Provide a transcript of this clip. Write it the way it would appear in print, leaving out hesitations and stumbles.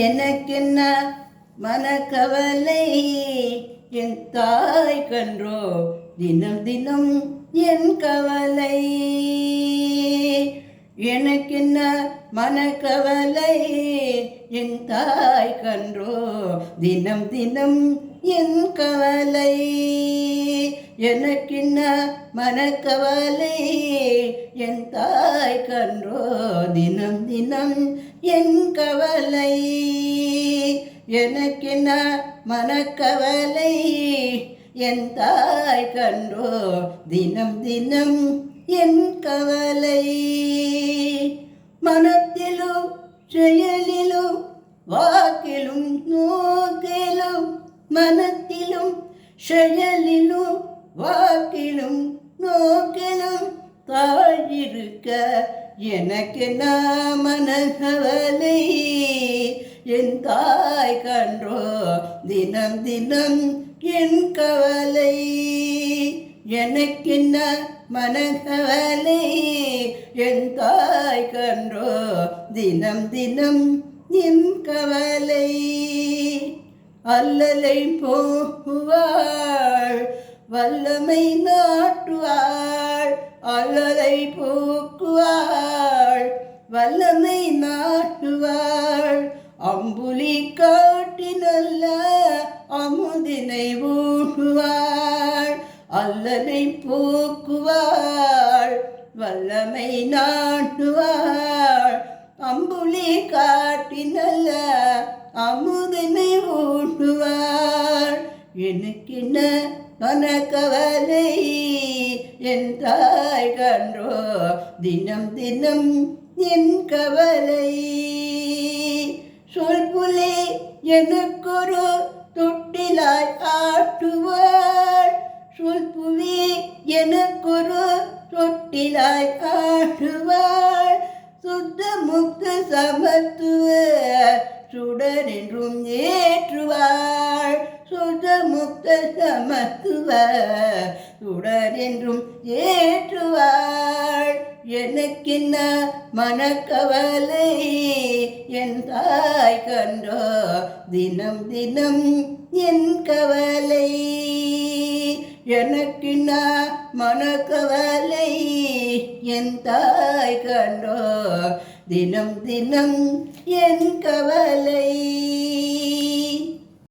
எனக்கென்ன மனக்கவலை, என் தாய் கன்றோ தினம் தினம் என் கவலை. எனக்கென்ன மனக்கவலை, என் தாய் கன்றோ தினம் தினம் என் கவலை. எனக்கென்ன மனக்கவலை, என் தாய் கன்றோ தினம் தினம் என் கவலை. எனக்கென்ன மனக்கவலை, என் தாய் கன்றோ தினம் தினம் என் கவலை. மனத்திலும் செயலிலும் வாக்கிலும் நோக்கிலும், மனத்திலும் செயலிலும் வாக்கிலும் நோக்கிலும் தாழிருக்க எனக்கென்ன மனக்கவலை, என் தாய் கன்றோ தினம் தினம் என் கவலை. எனக்கென்ன மனக்கவலை, என் தாய் கன்றோ தினம் தினம் என் கவலை. அல்லலை போக்குவாள் வல்லமை நாட்டுவாள், அல்லலை போக்குவாள் வல்லமை நாட்டுவாள். அம்புலி காட்டி நல்ல அமுதினை ஊட்டுவாள், அல்லலை போக்குவாள் வல்லமை நாட்டுவாள். அம்புலி காட்டி நல்ல அமுதினை ஊட்டுவாள். எனக்கென்ன மனக்கவலை, என் தாய் கன்றோ தினம் தினம் என் கவலை. சொல்புலே எனக்கொரு தொட்டிலாய் ஆட்டுவாள், சொல்புவே எனக்கொரு தொட்டிலாய் ஆட்டுவாள். சுத்த முக்த சமத்துவ சுடரென்றும் ஏற்றுவாள், சுத்த முக்த சமத்துவ சுடரென்றும் ஏற்றுவாள். எனக்கென்ன மனக்கவலை, என் தாய் கன்றோ தினம் தினம் என் கவலை. எனக்கென்ன மனக்கவலை, என் தாய் கன்றோ தினம் தினம் என் கவலை.